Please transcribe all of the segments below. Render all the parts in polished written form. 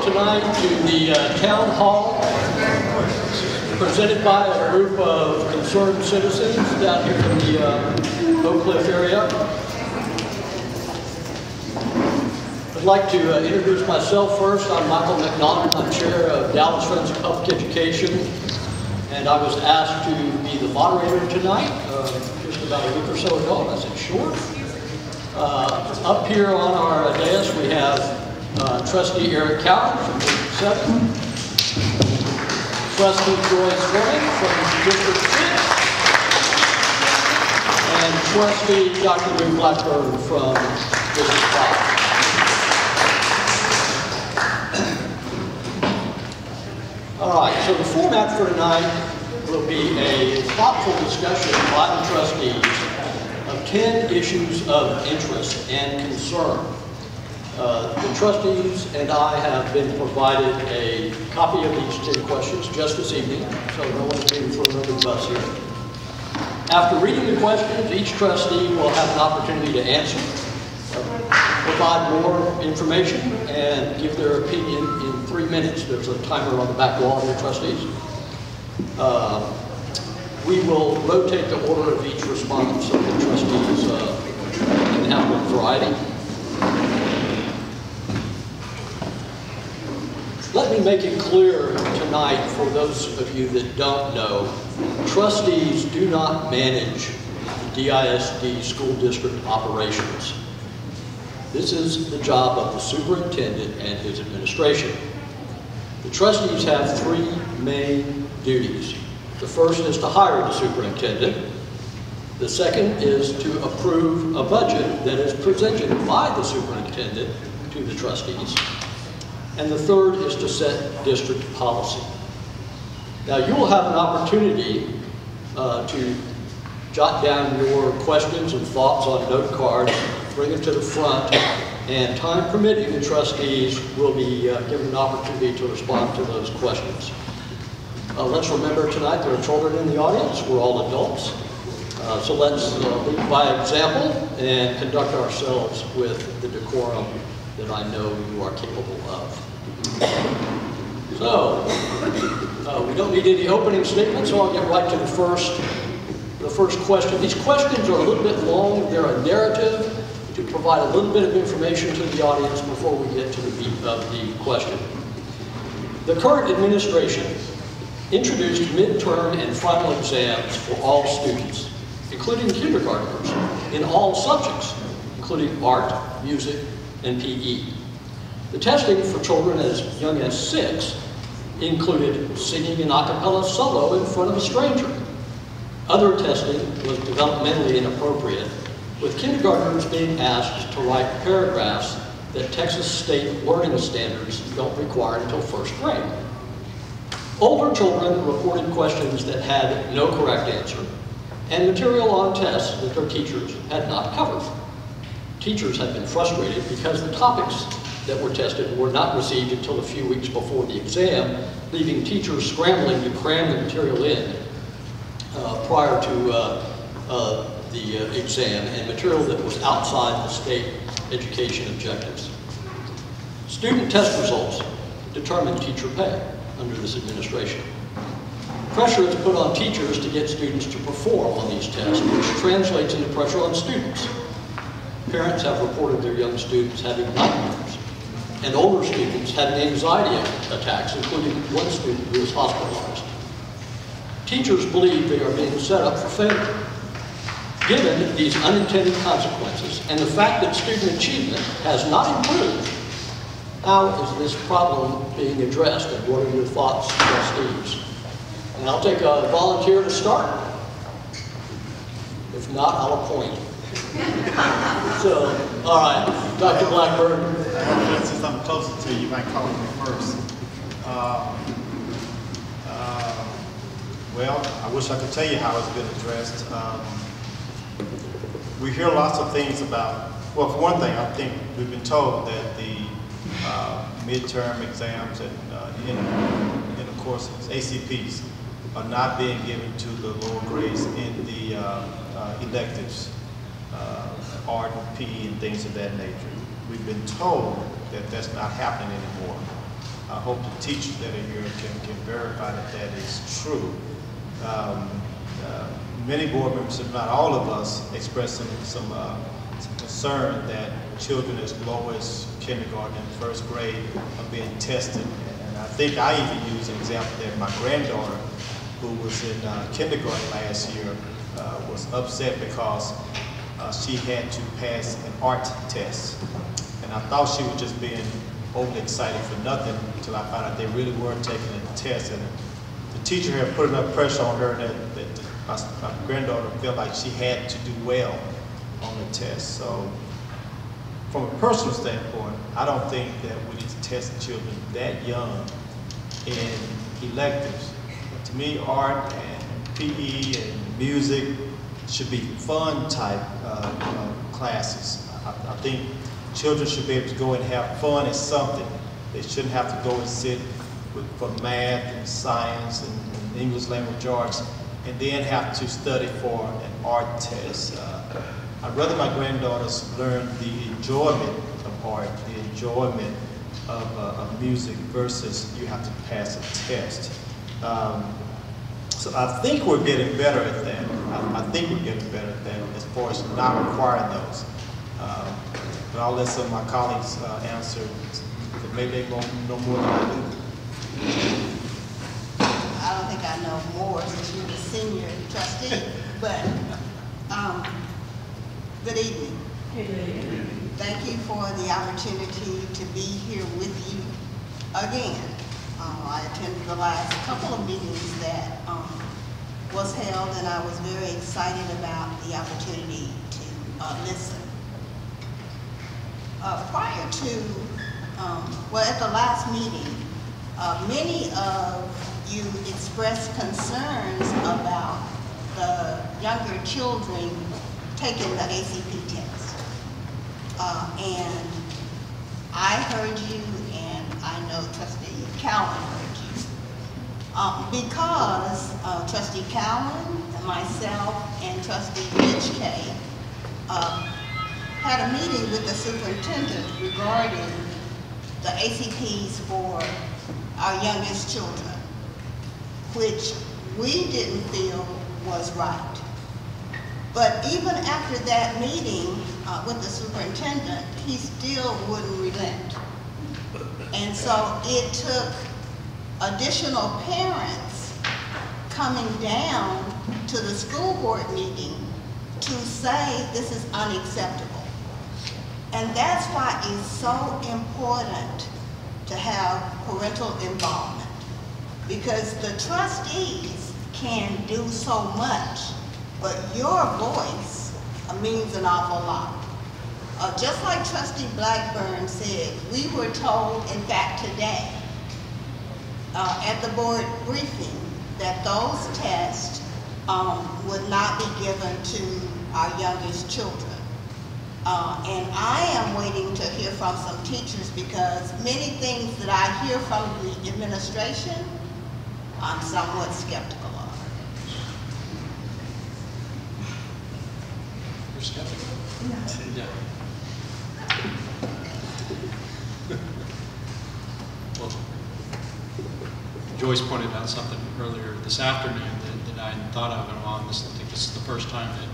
tonight to the town hall, presented by a group of concerned citizens down here in the Oak Cliff area. I'd like to introduce myself first. I'm Michael McNaughton. I'm chair of Dallas Friends of Public Education, and I was asked to be the moderator tonight just about a week or so ago. I said, sure. Up here on our dais we have Trustee Eric Cowan from District 7, Trustee Joyce Fleming from District 6, and Trustee Dr. Lou Blackburn from District 5. All right, so the format for tonight will be a thoughtful discussion by the trustees of 10 issues of interest and concern. The trustees and I have been provided a copy of these 10 questions just this evening, so no one's being thrown under the bus here. After reading the questions, each trustee will have an opportunity to answer, provide more information, and give their opinion in 3 minutes. There's a timer on the back wall here, trustees. We will rotate the order of each response so the trustees can have a variety. Let me make it clear tonight, for those of you that don't know, trustees do not manage the DISD school district operations. This is the job of the superintendent and his administration. The trustees have 3 main duties. The first is to hire the superintendent. The second is to approve a budget that is presented by the superintendent to the trustees. And the third is to set district policy. Now you will have an opportunity to jot down your questions and thoughts on note cards, bring them to the front, and time permitting, the trustees will be given an opportunity to respond to those questions. Let's remember tonight there are children in the audience. We're all adults. So let's lead by example and conduct ourselves with the decorum that I know you are capable of. So, we don't need any opening statements, so I'll get right to the first question. These questions are a little bit long. They're a narrative to provide a little bit of information to the audience before we get to the meat of the question. The current administration introduced midterm and final exams for all students, including kindergartners, in all subjects, including art, music, and PE. The testing for children as young as 6 included singing an a cappella solo in front of a stranger. Other testing was developmentally inappropriate, with kindergartners being asked to write paragraphs that Texas state learning standards don't require until 1st grade. Older children reported questions that had no correct answer, and material on tests that their teachers had not covered. Teachers had been frustrated because the topics that were tested were not received until a few weeks before the exam, leaving teachers scrambling to cram the material in prior to the exam, and material that was outside the state education objectives. Student test results determine teacher pay under this administration. Pressure is put on teachers to get students to perform on these tests, which translates into pressure on students. Parents have reported their young students having nightmares, and older students having anxiety attacks, including one student who was hospitalized. Teachers believe they are being set up for failure. Given these unintended consequences and the fact that student achievement has not improved, how is this problem being addressed, and what are your thoughts, trustees? And I'll take a volunteer to start. If not, I'll appoint. So, all right, Dr. Blackburn. Since I'm closer to you, you might call me first. Well, I wish I could tell you how it's been addressed. We hear lots of things about, well, for one thing, I think we've been told that the midterm exams and of course ACPs are not being given to the lower grades in the electives, art, PE, and things of that nature. We've been told that that's not happening anymore. I hope the teachers that are here can verify that that is true. Many board members, if not all of us, expressed some concern that children as low as kindergarten and first grade are being tested. And I think I even used an example that my granddaughter, who was in kindergarten last year, was upset because she had to pass an art test. And I thought she was just being overly excited for nothing until I found out they really were taking a test. And the teacher had put enough pressure on her that my granddaughter felt like she had to do well on the test. So from a personal standpoint, I don't think that we need to test children that young in electives. But to me, art and PE and music should be fun type classes. I think children should be able to go and have fun at something. They shouldn't have to go and sit for math and science and English language arts and then have to study for an art test. I'd rather my granddaughters learn the enjoyment of art, the enjoyment of music versus you have to pass a test. So I think we're getting better at that. I think we're getting better at that as far as not requiring those. But I'll let some of my colleagues answer. Maybe they know more than I do. I don't think I know more since you're the senior trustee, but good evening. Thank you for the opportunity to be here with you again. I attended the last couple of meetings that was held, and I was very excited about the opportunity to listen. Prior to, well, at the last meeting, many of you expressed concerns about the younger children taking the ACP test. And I heard you, and I know Trustee Cowan heard you. Because Trustee Cowan, myself, and Trustee Rich K had a meeting with the superintendent regarding the ACPs for our youngest children, which we didn't feel was right. But even after that meeting with the superintendent, he still wouldn't relent. And so it took additional parents coming down to the school board meeting to say this is unacceptable. And that's why it's so important to have parental involvement, because the trustees can do so much, but your voice means an awful lot. Just like Trustee Blackburn said, we were told, in fact today, at the board briefing, that those tests would not be given to our youngest children. And I am waiting to hear from some teachers, because many things that I hear from the administration, I'm somewhat skeptical of. You're skeptical? No. Yeah. Well, Joyce pointed out something earlier this afternoon that I hadn't thought of in a while. I think this is the first time that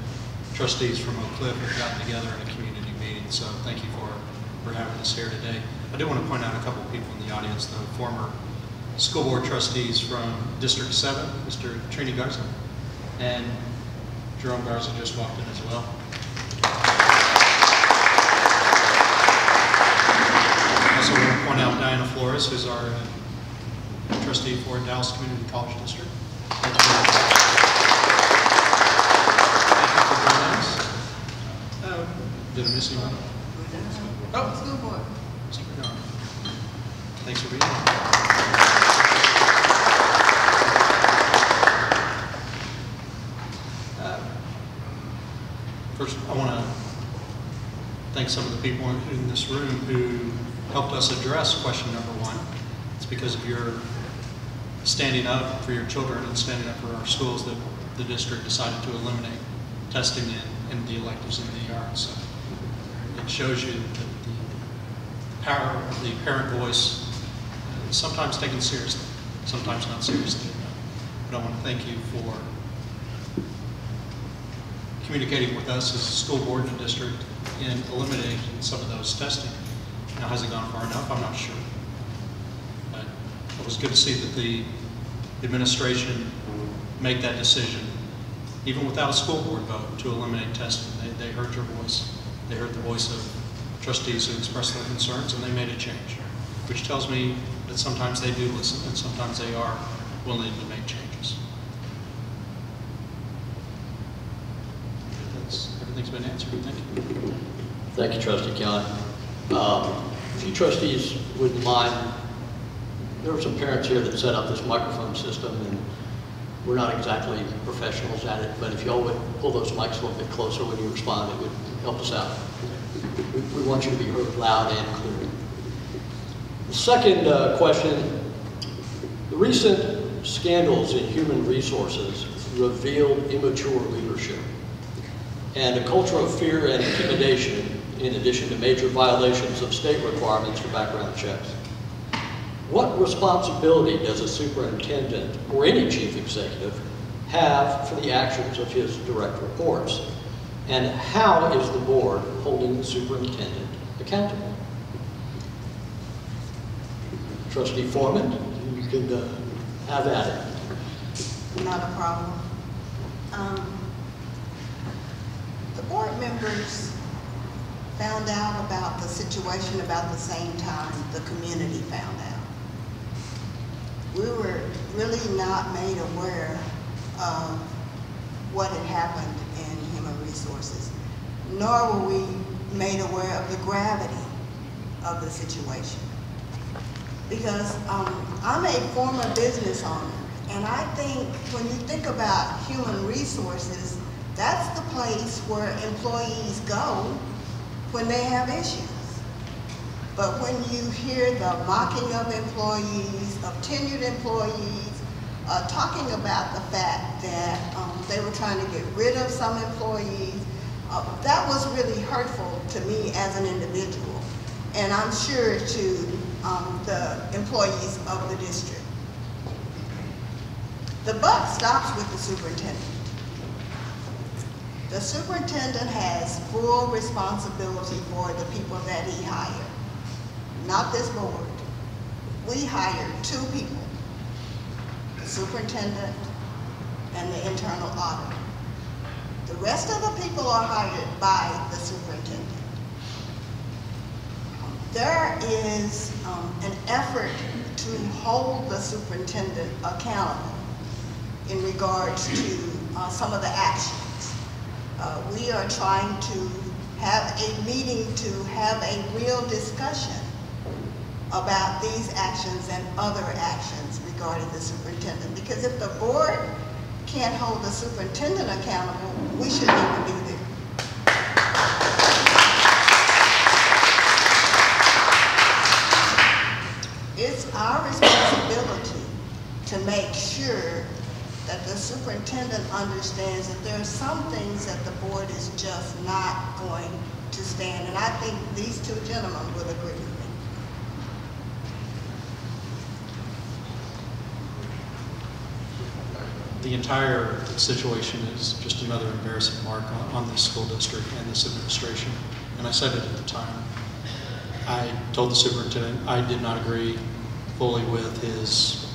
trustees from Oak Cliff have gotten together in a community meeting, so thank you for having us here today. I do want to point out a couple of people in the audience, though. Former school board trustees from District 7, Mr. Trini Garza, and Jerome Garza just walked in as well. I also want to point out Diana Flores, who's our trustee for Dallas Community College District. Thank you for joining us. Did I miss anyone? Oh, school board. Thanks for being here. First, I want to thank some of the people in this room who helped us address question number 1. It's because of your standing up for your children and standing up for our schools that the district decided to eliminate testing in the electives and the arts. So it shows you that the power of the parent voice sometimes taken seriously, sometimes not seriously enough. But I want to thank you for communicating with us as a school board and district in eliminating some of those testing. Now, has it gone far enough? I'm not sure. But it was good to see that the administration make that decision, even without a school board vote, to eliminate testing. They heard your voice. They heard the voice of trustees who expressed their concerns, and they made a change, which tells me that sometimes they do listen and sometimes they are willing to make changes. Everything's been answered. Thank you. Thank you, Trustee Kelly. If you trustees wouldn't mind, there were some parents here that set up this microphone system, and we're not exactly professionals at it, but if y'all would pull those mics a little bit closer when you respond, it would help us out. We want you to be heard loud and clear. The second question, the recent scandals in human resources revealed immature leadership and a culture of fear and intimidation, in addition to major violations of state requirements for background checks. What responsibility does a superintendent or any chief executive have for the actions of his direct reports? And how is the board holding the superintendent accountable? Trustee Foreman, you can have at it. Not a problem. The board members found out about the situation about the same time the community found out. We were really not made aware of what had happened in human resources, nor were we made aware of the gravity of the situation. Because I'm a former business owner, and I think when you think about human resources, that's the place where employees go when they have issues. But when you hear the mocking of employees, of tenured employees, talking about the fact that they were trying to get rid of some employees, that was really hurtful to me as an individual, and I'm sure to the employees of the district. The buck stops with the superintendent. The superintendent has full responsibility for the people that he hired, not this board. We hired two people, the superintendent and the internal auditor. The rest of the people are hired by the superintendent. There is an effort to hold the superintendent accountable in regards to some of the actions. We are trying to have a meeting to have a real discussion about these actions and other actions regarding the superintendent. Because if the board can't hold the superintendent accountable, we shouldn't even be there. It's our responsibility to make sure that the superintendent understands that there are some things that the board is just not going to stand. And I think these two gentlemen will agree with me. The entire situation is just another embarrassing mark on this school district and this administration. And I said it at the time. I told the superintendent I did not agree fully with his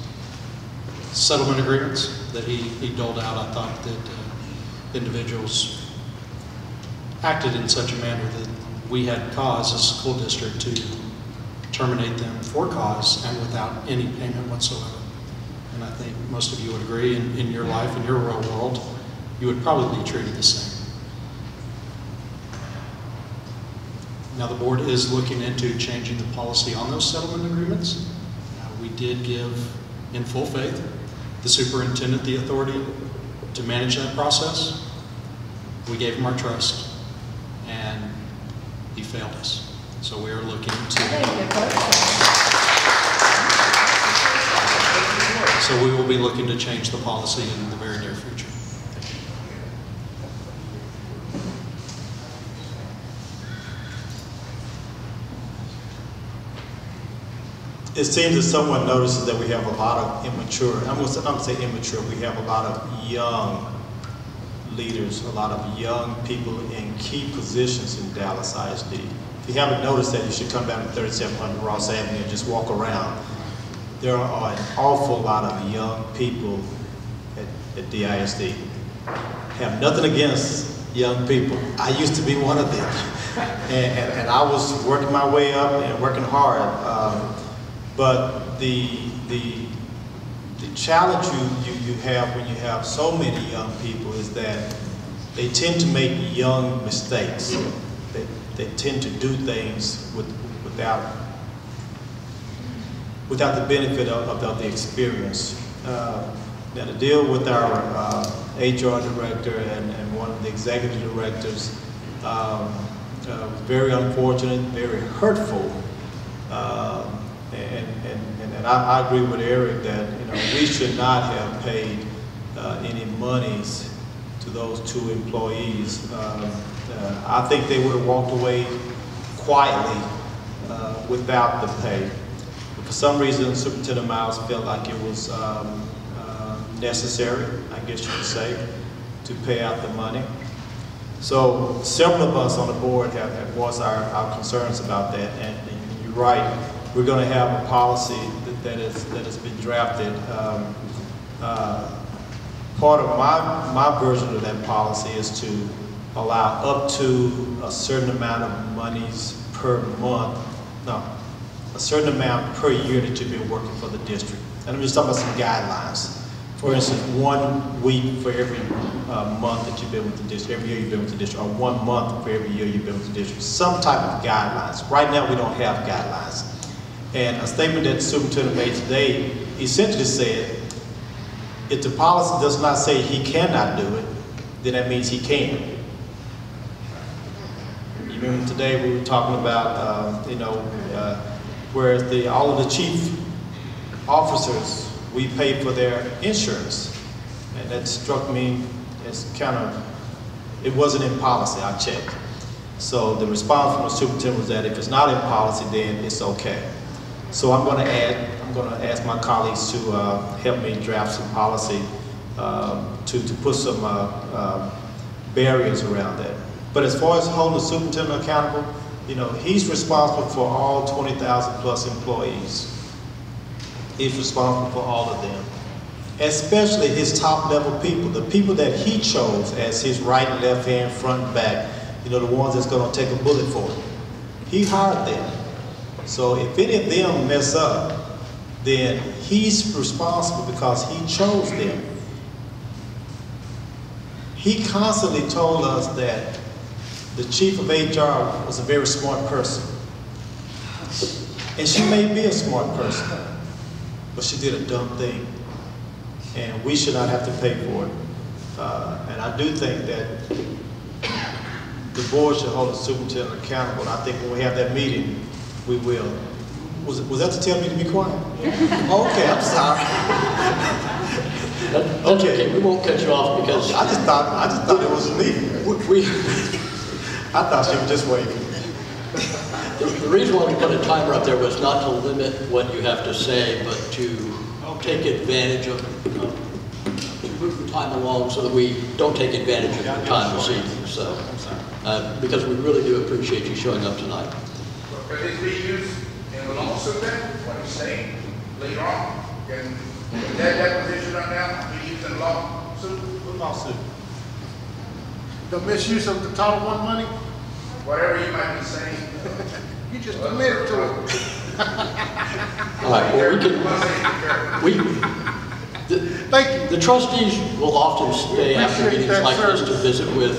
settlement agreements that he doled out. I thought that individuals acted in such a manner that we had cause as a school district to terminate them for cause and without any payment whatsoever. And I think most of you would agree in your life, in your real world, you would probably be treated the same. Now the board is looking into changing the policy on those settlement agreements. We did give, in full faith, the superintendent the authority to manage that process. We gave him our trust, and he failed us. So we are looking to... So we will be looking to change the policy in the very near future. it seems that someone notices that we have a lot of immature, I'm going to say immature, we have a lot of young leaders, a lot of young people in key positions in Dallas ISD. If you haven't noticed that, you should come down to 3700 Ross Avenue and just walk around. There are an awful lot of young people at DISD. Have nothing against young people. I used to be one of them. and I was working my way up and working hard. But the challenge you have when you have so many young people is that they tend to make young mistakes. They tend to do things without the benefit of the experience. Now, to deal with our HR director and one of the executive directors was very unfortunate, very hurtful. And I agree with Eric that we should not have paid any monies to those two employees. I think they would have walked away quietly without the pay. But for some reason, Superintendent Miles felt like it was necessary, I guess you could say, to pay out the money. So several of us on the board have voiced our concerns about that, and you're right. We're going to have a policy that has been drafted. Part of my version of that policy is to allow up to a certain amount of monies per month, no, a certain amount per year that you've been working for the district. And I'm just talking about some guidelines. For instance, 1 week for every month that you've been with the district, every year you've been with the district, or 1 month for every year you've been with the district. Some type of guidelines. Right now we don't have guidelines. And a statement that the superintendent made today essentially said, if the policy does not say he cannot do it, then that means he can. You remember today we were talking about, whereas all of the chief officers, we pay for their insurance. And that struck me as it wasn't in policy, I checked. So the response from the superintendent was that if it's not in policy, then it's okay. So I'm going to ask my colleagues to help me draft some policy to put some barriers around that. But as far as holding the superintendent accountable, he's responsible for all 20,000 plus employees. He's responsible for all of them, especially his top level people, the people that he chose as his right and left hand, front and back, the ones that's going to take a bullet for him. He hired them. So if any of them mess up, then he's responsible because he chose them. He constantly told us that the chief of HR was a very smart person. And she may be a smart person, but she did a dumb thing. And we should not have to pay for it. And I do think that the board should hold the superintendent accountable. And I think when we have that meeting, we will. Was that to tell me to be quiet? Okay, I'm sorry. That's okay. We won't cut you off because I just thought it was me. I thought she was just waiting. The reason why we put a timer up there was not to limit what you have to say, but to take advantage of to move the time along so that we don't take advantage of your time this evening. So, because we really do appreciate you showing up tonight. Could it be used in the lawsuit then, what he's saying later on? Can that position right now be used in a lawsuit? What lawsuit? The misuse of the Title I money? Whatever you might be saying. You just admitted to it. All right, well, Thank you. The trustees will often stay after Appreciate meetings that like this to service. visit with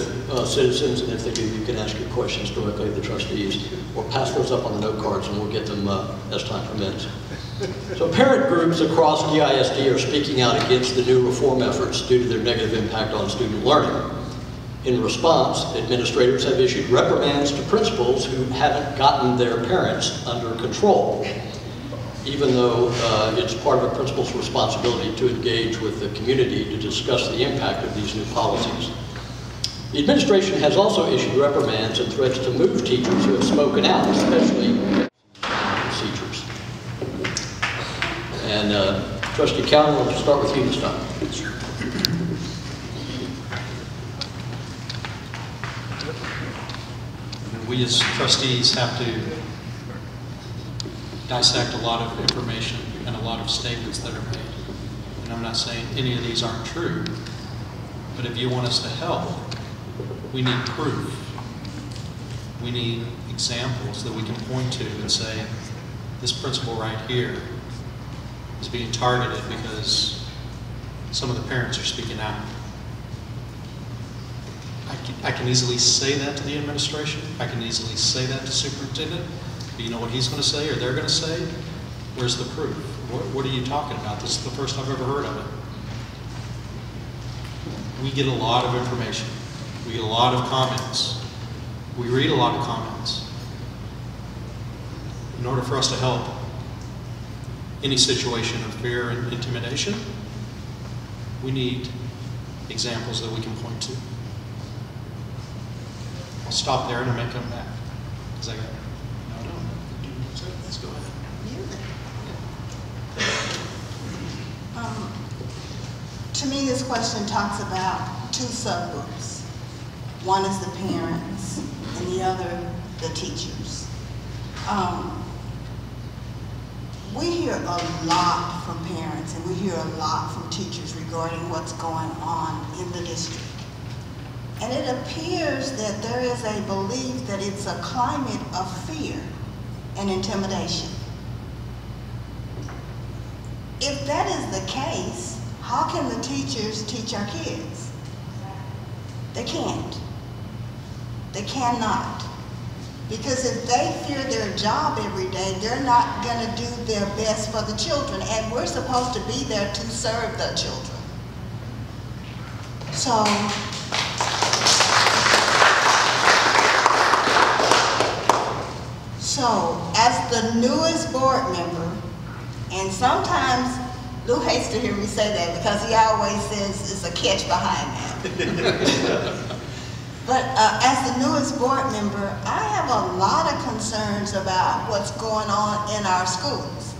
citizens, and if they do, you can ask your questions directly to the trustees, or pass those up on the note cards, and we'll get them as time permits. So parent groups across DISD are speaking out against the new reform efforts due to their negative impact on student learning. In response, administrators have issued reprimands to principals who haven't gotten their parents under control, even though it's part of a principal's responsibility to engage with the community to discuss the impact of these new policies. The administration has also issued reprimands and threats to move teachers who have spoken out, especially teachers. And Trustee Callen, we'll start with you this time. We as trustees have to dissect a lot of information and a lot of statements that are made. And I'm not saying any of these aren't true, but if you want us to help, we need proof. We need examples that we can point to and say, this principal right here is being targeted because some of the parents are speaking out. I can easily say that to the administration. I can easily say that to superintendent. But you know what he's going to say or they're going to say? Where's the proof? What are you talking about? This is the first I've ever heard of it. We get a lot of information. We get a lot of comments. We read a lot of comments. In order for us to help any situation of fear and intimidation, we need examples that we can point to. I'll stop there and I may come back. Because I got, no. Let's go ahead. To me, this question talks about two subgroups. One is the parents, and the other, the teachers. We hear a lot from parents, and we hear a lot from teachers regarding what's going on in the district. And it appears that there is a belief that it's a climate of fear and intimidation. If that is the case, how can the teachers teach our kids? They can't. They cannot. Because if they fear their job every day, they're not going to do their best for the children. And we're supposed to be there to serve the children. So, as the newest board member, and sometimes Lou hates to hear me say that because he always says it's a catch behind that. But as the newest board member, I have a lot of concerns about what's going on in our schools.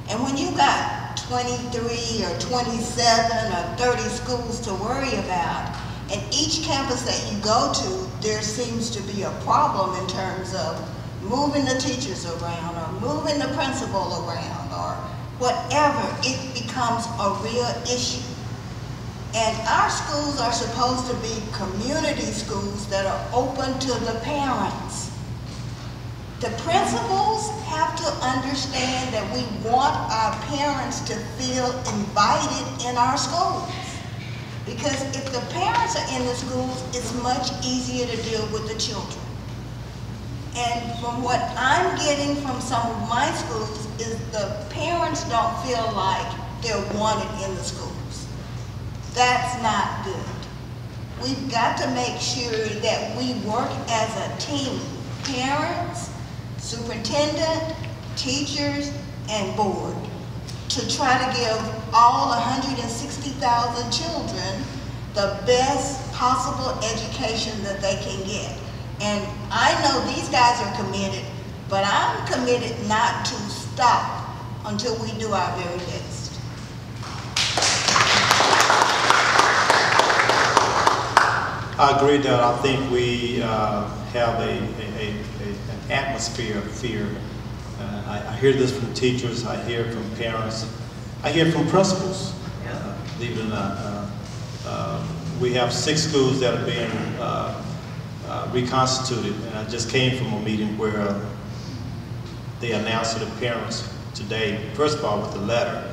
And when you got 23 or 27 or 30 schools to worry about, and each campus that you go to, there seems to be a problem in terms of moving the teachers around or moving the principal around or whatever, it becomes a real issue. And our schools are supposed to be community schools that are open to the parents. The principals have to understand that we want our parents to feel invited in our schools. Because if the parents are in the schools, it's much easier to deal with the children. And from what I'm getting from some of my schools is the parents don't feel like they're wanted in the schools. That's not good. We've got to make sure that we work as a team. Parents, superintendent, teachers, and board to try to give all 160,000 children the best possible education that they can get. And I know these guys are committed, but I'm committed not to stop until we do our very best. I agree that I think we have an atmosphere of fear. I hear this from teachers, I hear it from parents, I hear it from principals, believe it or not. We have 6 schools that are being reconstituted, and I just came from a meeting where they announced to the parents today, first of all with a letter,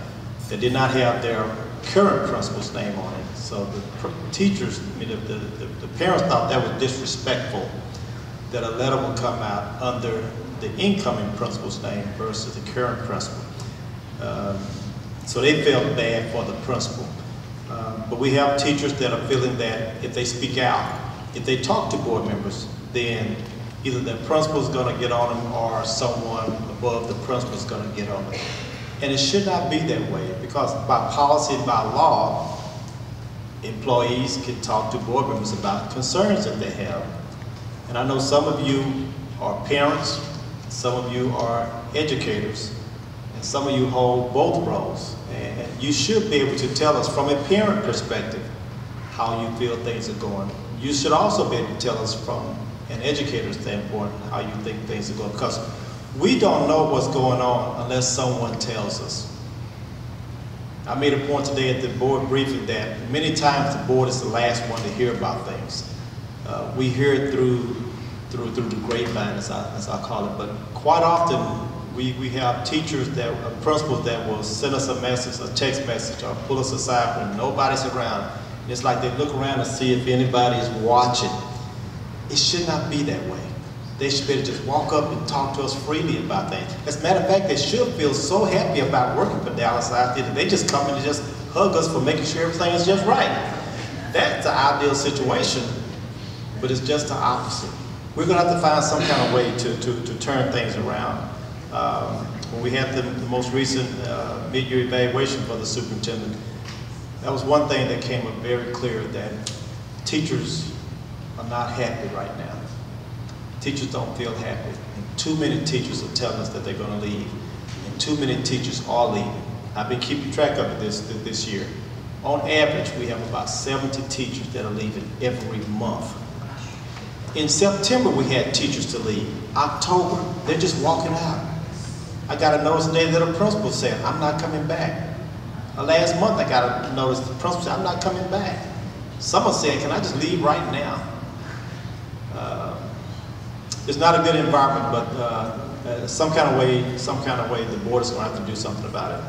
that did not have their current principal's name on it. So the teachers, I mean, the parents thought that was disrespectful, that a letter would come out under the incoming principal's name versus the current principal. So they felt bad for the principal. But we have teachers that are feeling that if they speak out, if they talk to board members, then either the principal's going to get on them or someone above the principal's going to get on them. And it should not be that way, because by policy, by law, employees can talk to board members about concerns that they have. And I know some of you are parents, some of you are educators, and some of you hold both roles. And you should be able to tell us from a parent perspective how you feel things are going. You should also be able to tell us from an educator's standpoint how you think things are going, because we don't know what's going on unless someone tells us. I made a point today at the board briefing that many times the board is the last one to hear about things. We hear it through the grapevine, as I call it, but quite often we have teachers principals that will send us a message, a text message, or pull us aside when nobody's around. And it's like they look around to see if anybody's watching. It should not be that way. They should be able to just walk up and talk to us freely about things. As a matter of fact, they should feel so happy about working for Dallas ISD that they just come in and just hug us for making sure everything is just right. That's the ideal situation, but it's just the opposite. We're going to have to find some kind of way to turn things around. When we had the most recent mid-year evaluation for the superintendent, that was one thing that came up very clear, that teachers are not happy right now. Teachers don't feel happy. And too many teachers are telling us that they're going to leave. And too many teachers are leaving. I've been keeping track of it this year. On average, we have about 70 teachers that are leaving every month. In September, we had teachers to leave. October, they're just walking out. I got a notice today that a principal said, I'm not coming back. Last month, I got a notice the principal said, I'm not coming back. Someone said, can I just leave right now? It's not a good environment, but some kind of way, the board is going to have to do something about it.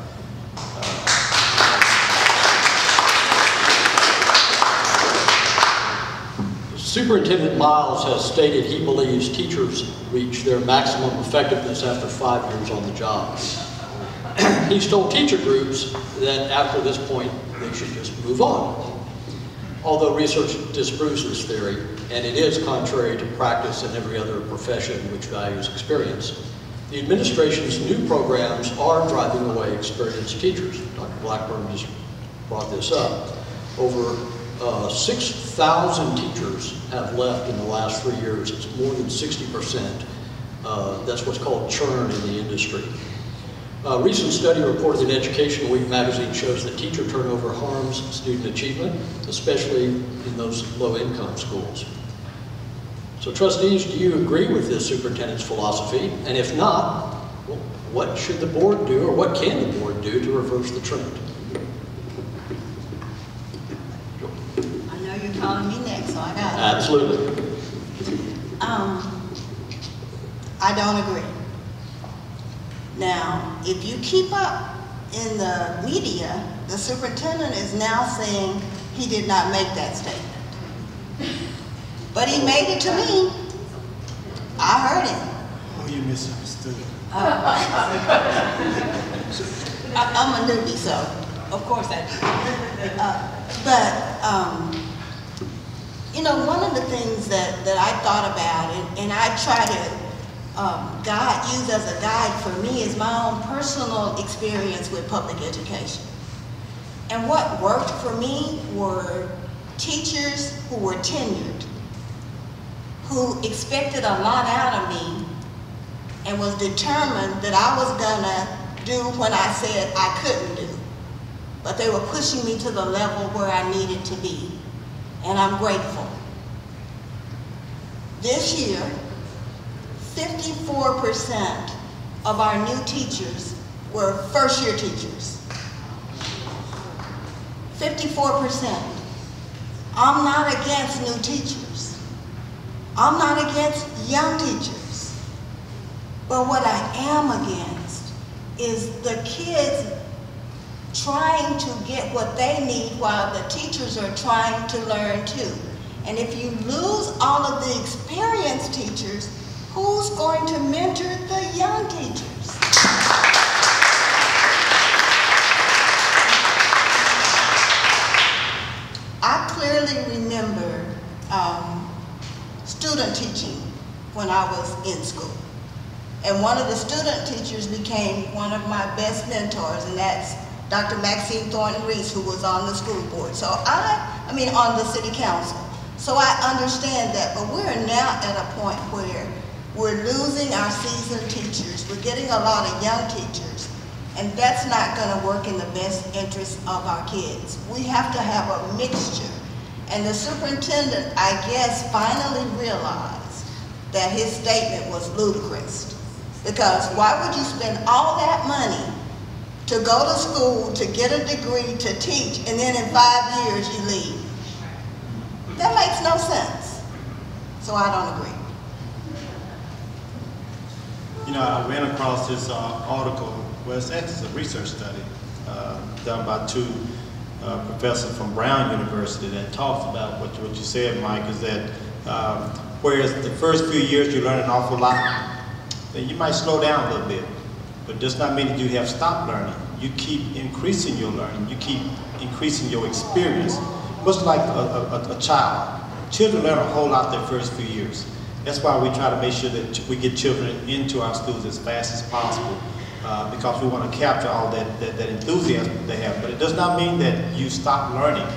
Superintendent Miles has stated he believes teachers reach their maximum effectiveness after 5 years on the job. He's told teacher groups that after this point, they should just move on. Although research disproves this theory, and it is contrary to practice in every other profession which values experience, the administration's new programs are driving away experienced teachers. Dr. Blackburn just brought this up. Over 6,000 teachers have left in the last 3 years. It's more than 60%. That's what's called churn in the industry. A recent study reported in Education Week magazine shows that teacher turnover harms student achievement, especially in those low-income schools. So trustees, do you agree with this superintendent's philosophy? And if not, well, what should the board do, or what can the board do to reverse the trend? I know you're calling me next, so I got it. Absolutely. I don't agree. Now, if you keep up in the media, the superintendent is now saying he did not make that statement. But he made it to me. I heard him. Oh, you misunderstood. I'm a newbie, so of course I do. You know, one of the things that I thought about, and I try to use as a guide for me, is my own personal experience with public education. And what worked for me were teachers who were tenured, who expected a lot out of me and was determined that I was gonna do what I said I couldn't do. But they were pushing me to the level where I needed to be, and I'm grateful. This year, 54% of our new teachers were first-year teachers. 54%. I'm not against new teachers. I'm not against young teachers. But what I am against is the kids trying to get what they need while the teachers are trying to learn too. And if you lose all of the experienced teachers, who's going to mentor the young teachers? I clearly remember student teaching when I was in school. And one of the student teachers became one of my best mentors, and that's Dr. Maxine Thornton-Reese, who was on the school board. So I mean on the city council. So I understand that, but we're now at a point where we're losing our seasoned teachers. We're getting a lot of young teachers. And that's not gonna work in the best interest of our kids. We have to have a mixture. And the superintendent, I guess, finally realized that his statement was ludicrous. Because why would you spend all that money to go to school, to get a degree, to teach, and then in 5 years you leave? That makes no sense. So I don't agree. You know, I ran across this article, well, it's actually a research study done by two professors from Brown University that talks about what you said, Mike, is that whereas the first few years you learn an awful lot, then you might slow down a little bit, but it does not mean that you have stopped learning. You keep increasing your learning, you keep increasing your experience, much like a child. Children learn a whole lot their first few years. That's why we try to make sure that we get children into our schools as fast as possible, because we want to capture all that enthusiasm they have. But it does not mean that you stop learning.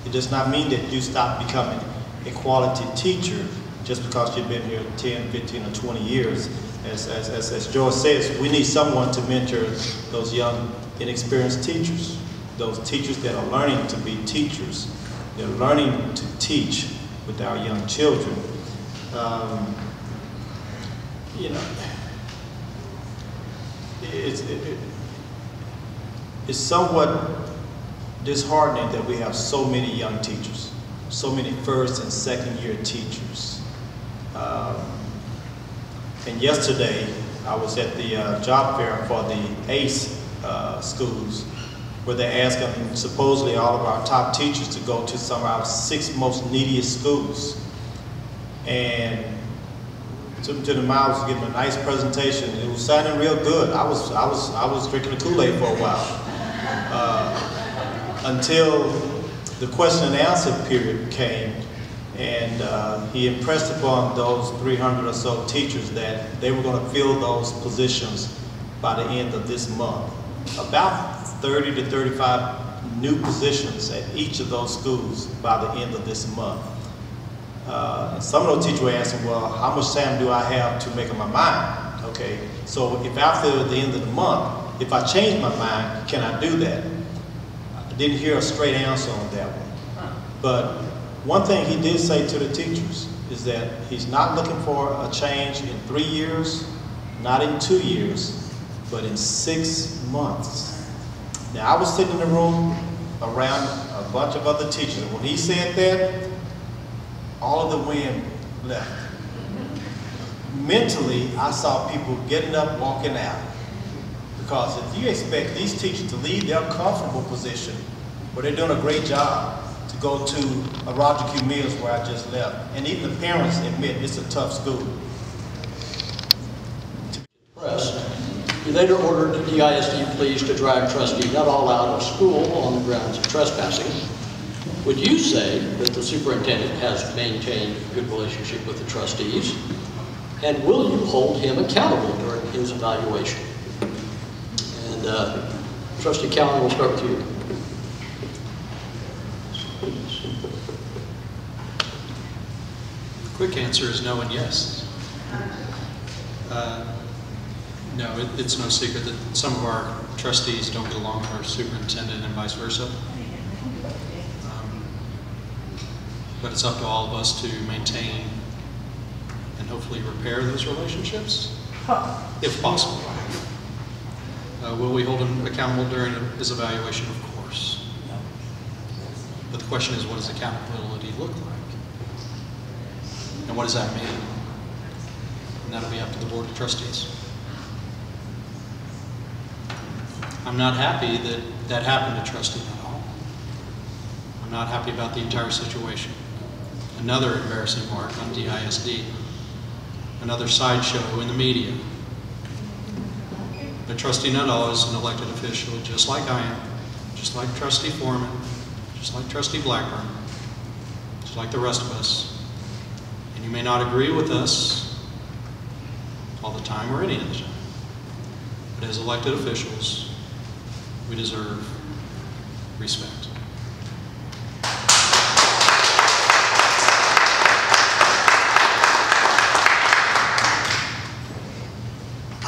It does not mean that you stop becoming a quality teacher just because you've been here 10, 15, or 20 years. As George says, we need someone to mentor those young, inexperienced teachers, those teachers that are learning to be teachers. They're learning to teach with our young children. You know, it's somewhat disheartening that we have so many young teachers, so many first and second year teachers. And yesterday, I was at the job fair for the ACE schools, where they're asking supposedly all of our top teachers to go to some of our 6 most neediest schools. And took them to the mall, was giving a nice presentation. It was sounding real good. I was drinking the Kool-Aid for a while. Until the question and answer period came, and he impressed upon those 300 or so teachers that they were going to fill those positions by the end of this month. About 30 to 35 new positions at each of those schools by the end of this month. And some of those teachers were asking, well, how much time do I have to make up my mind? Okay, so if after the end of the month, if I change my mind, can I do that? I didn't hear a straight answer on that one. But one thing he did say to the teachers is that he's not looking for a change in 3 years, not in 2 years, but in 6 months. Now, I was sitting in the room around a bunch of other teachers, and when he said that, all of the wind left. Mentally, I saw people getting up, walking out. Because if you expect these teachers to leave their comfortable position, where they're doing a great job, to go to a Roger Q. Mills where I just left, and even the parents admit it's a tough school. He later ordered the DISD police to drag trustee Nuttall out of school on the grounds of trespassing. Would you say that the superintendent has maintained a good relationship with the trustees? And will you hold him accountable during his evaluation? And Trustee Cowan, we'll start with you. The quick answer is no and yes. No, it's no secret that some of our trustees don't get along with our superintendent and vice versa. But it's up to all of us to maintain and hopefully repair those relationships, if possible. Will we hold him accountable during his evaluation? Of course. But the question is, what does accountability look like? And what does that mean? And that'll be up to the Board of Trustees. I'm not happy that that happened to Trustee Nuttall. I'm not happy about the entire situation. Another embarrassing mark on DISD. Another sideshow in the media. But Trustee Nuttall is an elected official just like I am, just like Trustee Foreman, just like Trustee Blackburn, just like the rest of us. And you may not agree with us all the time or any of the time. But as elected officials, we deserve respect.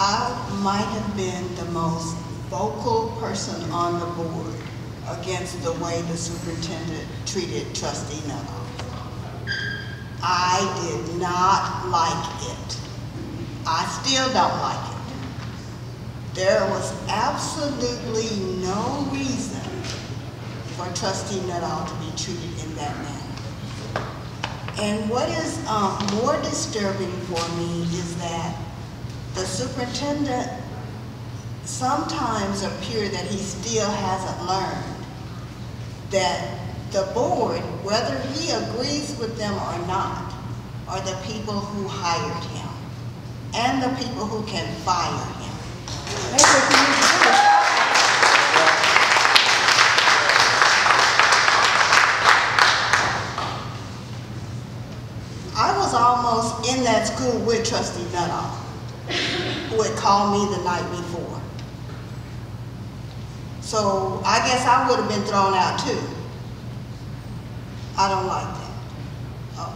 I might have been the most vocal person on the board against the way the superintendent treated Trustee Nuttall. I did not like it. I still don't like it. There was absolutely no reason for Trustee Nuttall to be treated in that manner. And what is more disturbing for me is that the superintendent sometimes appears that he still hasn't learned that the board, whether he agrees with them or not, are the people who hired him and the people who can fire him. That's what you need to do. I was almost in that school with Trustee Nuttall, who had called me the night before. So I guess I would have been thrown out too. I don't like that.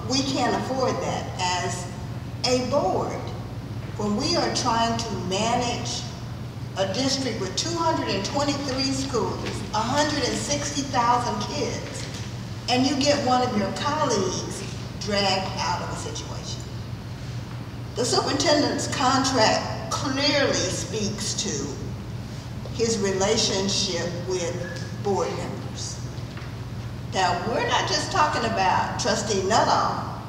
We can't afford that as a board. When we are trying to manage a district with 223 schools, 160,000 kids, and you get one of your colleagues dragged out of a situation. The superintendent's contract clearly speaks to his relationship with board members. Now, we're not just talking about Trustee Nuttall.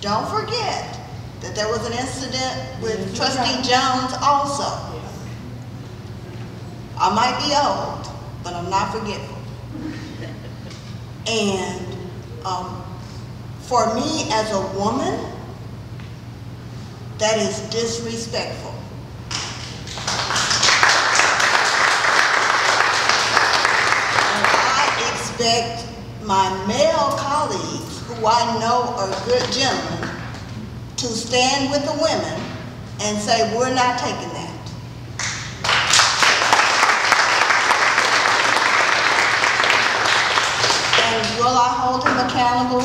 Don't forget that there was an incident with Trustee Jones also. I might be old, but I'm not forgetful. And for me as a woman, that is disrespectful. And I expect my male colleagues, who I know are good gentlemen, to stand with the women and say, we're not taking that. And will I hold him accountable?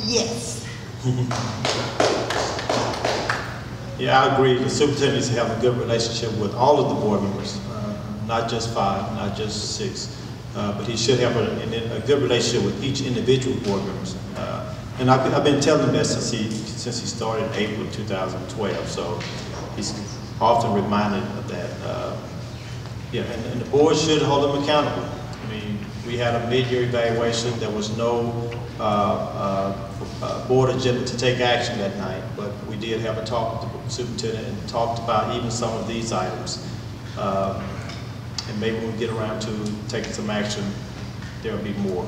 Yes. Yeah, I agree. The superintendent needs to have a good relationship with all of the board members, not just 5, not just 6. But he should have a good relationship with each individual board members. And I've been telling him that since he started in April 2012, so he's often reminded of that. Yeah, and the board should hold him accountable. I mean, we had a mid-year evaluation. There was no board agenda to take action that night, but we did have a talk with the superintendent and talked about even some of these items. And maybe when we get around to taking some action, there will be more.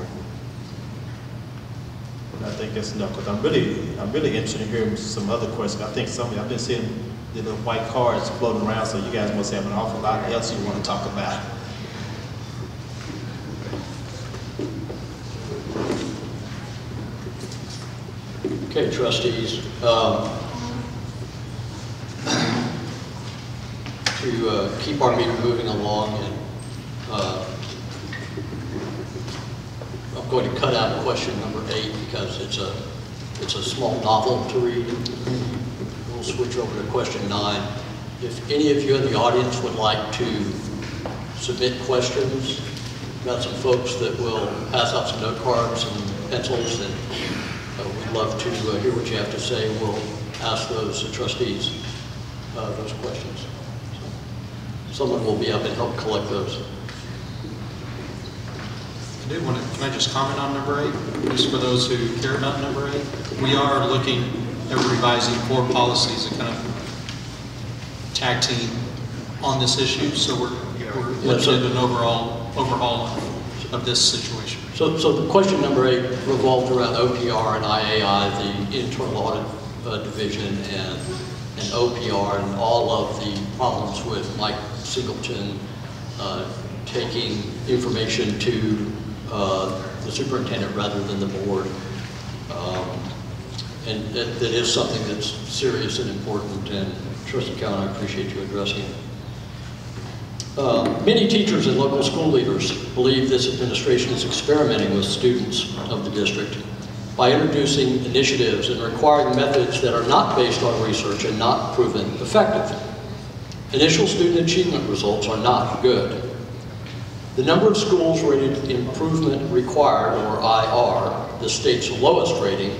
But I think that's enough, because I'm really interested in hearing some other questions. I think I've been seeing the little white cards floating around, so you guys must have an awful lot else you want to talk about. Okay, trustees. To keep our meeting moving along, and I'm going to cut out question number 8 because it's a small novel to read. We'll switch over to question 9. If any of you in the audience would like to submit questions, we've got some folks that will pass out some note cards and pencils, and we'd love to hear what you have to say. We'll ask those trustees those questions. Someone will be up and help collect those. I do want to, can I just comment on number 8? Just for those who care about number 8. We are looking at revising 4 policies and kind of tag team on this issue. So we're looking at an overhaul of this situation. So the question number 8 revolved around OPR and IAI, the Internal Audit Division, and OPR, and all of the problems with Mike Singleton taking information to the superintendent rather than the board. And that is something that's serious and important, and Trustee Cowan, I appreciate you addressing it. Many teachers and local school leaders believe this administration is experimenting with students of the district by introducing initiatives and requiring methods that are not based on research and not proven effective. Initial student achievement results are not good. The number of schools rated improvement required, or IR, the state's lowest rating,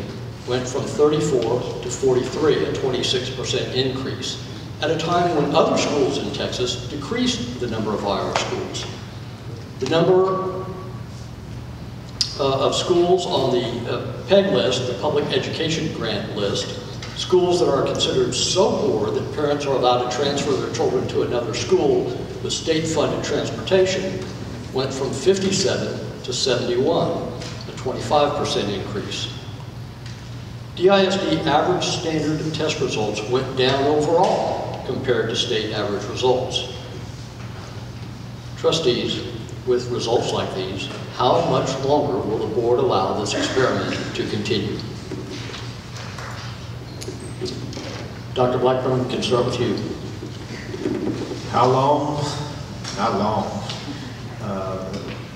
went from 34 to 43, a 26% increase, at a time when other schools in Texas decreased the number of IR schools. The number of schools on the PEG list, the Public Education Grant list, schools that are considered so poor that parents are allowed to transfer their children to another school with state-funded transportation, went from 57 to 71, a 25% increase. DISD average standard test results went down overall compared to state average results. Trustees, with results like these, how much longer will the board allow this experiment to continue? Dr. Blackburn, can start with you. How long? Not long.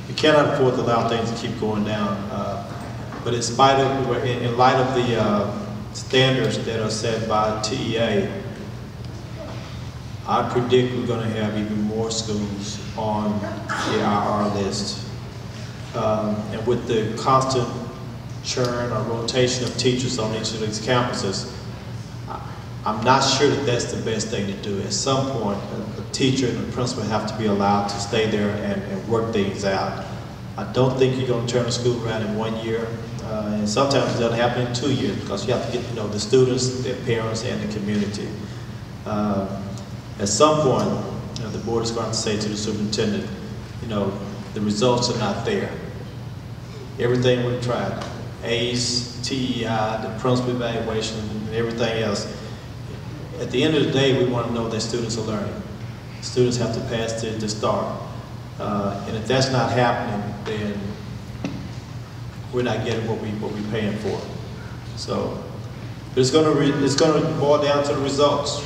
You cannot afford to allow things to keep going down. But in spite of, in light of the standards that are set by TEA, I predict we're going to have even more schools on the IR list. And with the constant churn or rotation of teachers on each of these campuses, I'm not sure that that's the best thing to do. At some point, a teacher and a principal have to be allowed to stay there and work things out. I don't think you're going to turn the school around in 1 year. And sometimes it doesn't happen in 2 years because you have to get to know the students, their parents, and the community. At some point, the board is going to say to the superintendent, the results are not there. Everything we've tried, A's, TEI, the principal evaluation, and everything else. At the end of the day, we want to know that students are learning. Students have to pass the STAR. And if that's not happening, then we're not getting what we're paying for. So it's going to boil down to the results.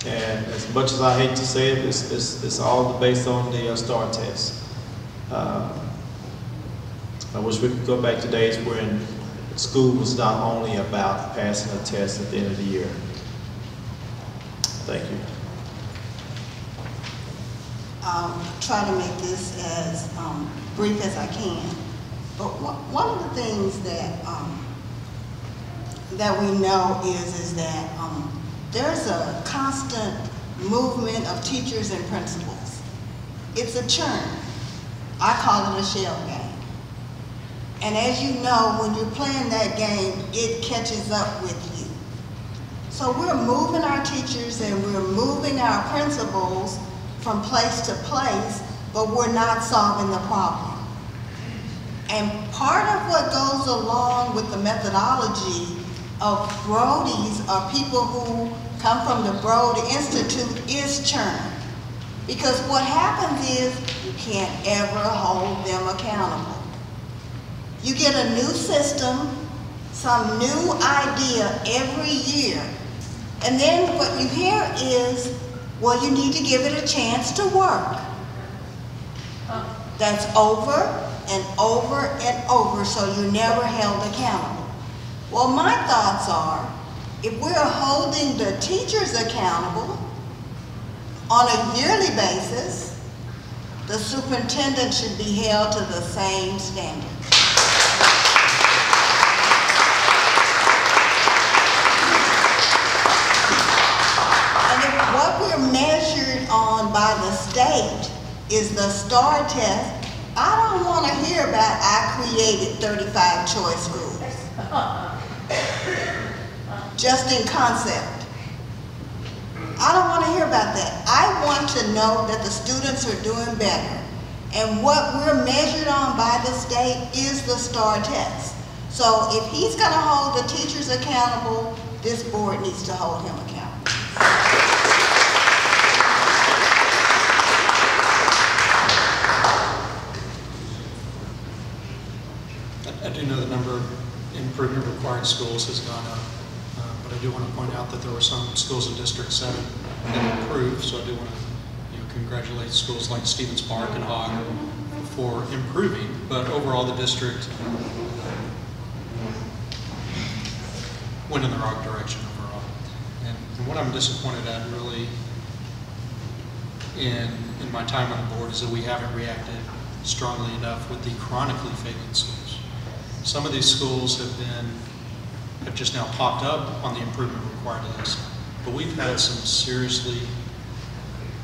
And as much as I hate to say it, it's all based on the STAR test. I wish we could go back to days when school was not only about passing a test at the end of the year. Thank you. I'll try to make this as brief as I can. But one of the things that that we know is that there's a constant movement of teachers and principals. It's a churn. I call it a shell game. And as you know, when you're playing that game, it catches up with you. So we're moving our teachers and we're moving our principals from place to place, but we're not solving the problem. And part of what goes along with the methodology of Brody's or people who come from the Brody Institute is churn. Because what happens is you can't ever hold them accountable. You get a new system, some new idea every year, and then what you hear is, well, you need to give it a chance to work. That's over and over and over, so you're never held accountable. Well, my thoughts are, if we're holding the teachers accountable on a yearly basis, the superintendent should be held to the same standard. And if what we're measured on by the state is the STAR test, I don't want to hear about I created 35 choice schools. Just in concept. I don't want to hear about that. I want to know that the students are doing better. And what we're measured on by the state is the STAR test. So if he's going to hold the teachers accountable, this board needs to hold him accountable. I do know the number of improvement required schools has gone up, but I do want to point out that there were some schools in District 7 that improved, so I do want to congratulate schools like Stevens Park and Hogg for improving, but overall the district went in the wrong direction overall. And what I'm disappointed at really in my time on the board is that we haven't reacted strongly enough with the chronically failing schools. Some of these schools have just now popped up on the improvement required list, but we've had some seriously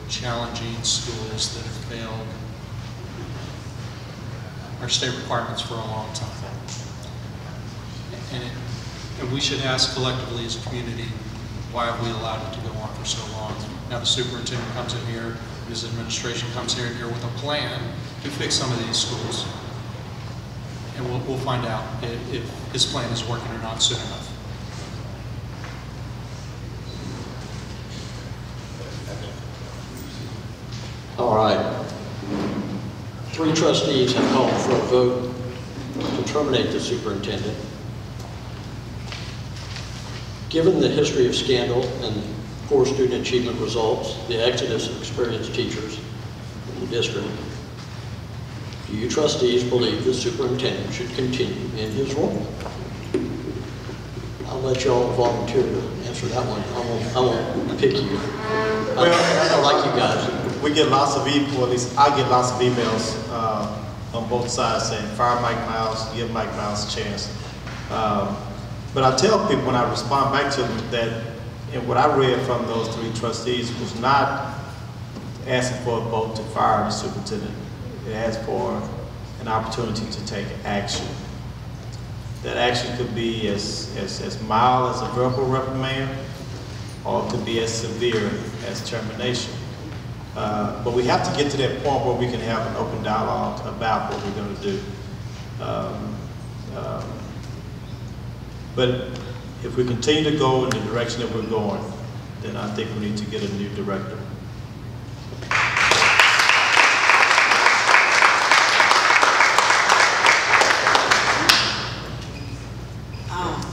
challenging schools that have failed our state requirements for a long time. And we should ask collectively as a community, why have we allowed it to go on for so long? Now the superintendent comes in here, his administration comes here with a plan to fix some of these schools. And we'll find out if his plan is working or not soon enough. All right. 3 trustees have called for a vote to terminate the superintendent. Given the history of scandal and poor student achievement results, the exodus of experienced teachers from the district, do you trustees believe the superintendent should continue in his role? I'll let y'all volunteer to answer that one. I won't pick you. I like you guys. We get lots of emails, at least I get lots of emails on both sides saying, fire Mike Miles, give Mike Miles a chance. But I tell people when I respond back to them that what I read from those 3 trustees was not asking for a vote to fire the superintendent. It asked for an opportunity to take action. That action could be as mild as a verbal reprimand, or it could be as severe as termination. But we have to get to that point where we can have an open dialogue about what we're going to do. But if we continue to go in the direction that we're going, then I think we need to get a new director.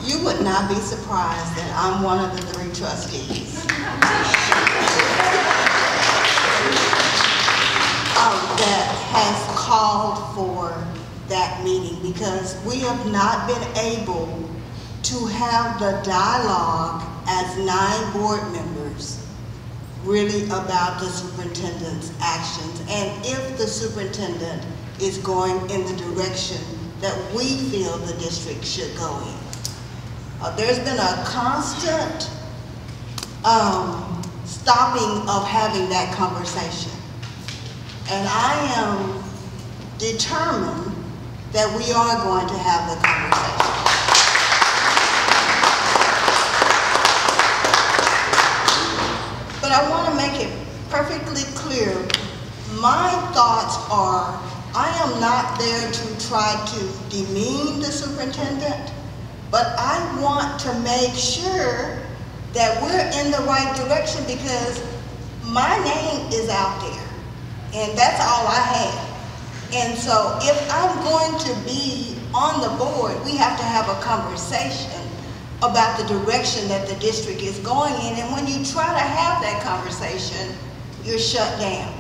You would not be surprised that I'm one of the 3 trustees that has called for that meeting, because we have not been able to have the dialogue as 9 board members really about the superintendent's actions, and if the superintendent is going in the direction that we feel the district should go in. There's been a constant stopping of having that conversation. And I am determined that we are going to have the conversation. But I want to make it perfectly clear, my thoughts are, I am not there to try to demean the superintendent, but I want to make sure that we're in the right direction, because my name is out there, and that's all I have. And so if I'm going to be on the board, we have to have a conversation about the direction that the district is going in, and when you try to have that conversation, you're shut down.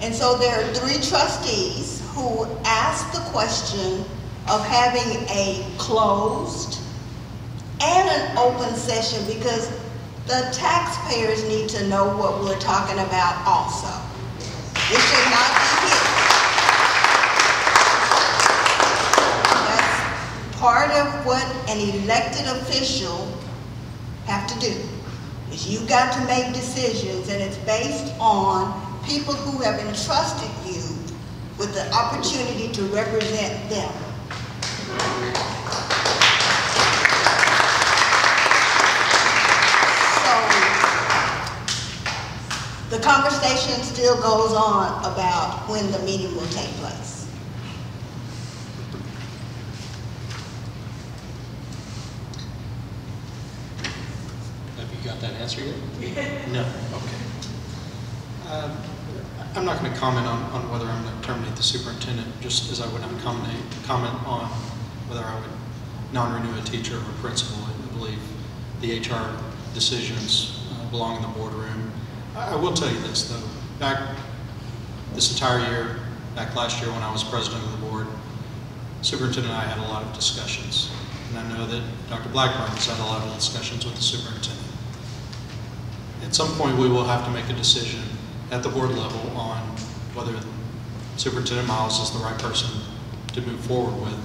And so there are 3 trustees who asked the question of having a closed and an open session, because the taxpayers need to know what we're talking about also. It should not be hidden. That's part of what an elected official have to do, is you've got to make decisions, and it's based on people who have entrusted you with the opportunity to represent them. The conversation still goes on about when the meeting will take place. Have you got that answer yet? No. Okay. I'm not going to comment on whether I'm going to terminate the superintendent, just as I would not comment on whether I would non-renew a teacher or a principal. I believe the HR decisions belong in the boardroom. I will tell you this, though. Back this entire year, back last year when I was president of the board, superintendent and I had a lot of discussions. And I know that Dr. Blackburn has had a lot of discussions with the superintendent. At some point, we will have to make a decision at the board level on whether Superintendent Miles is the right person to move forward with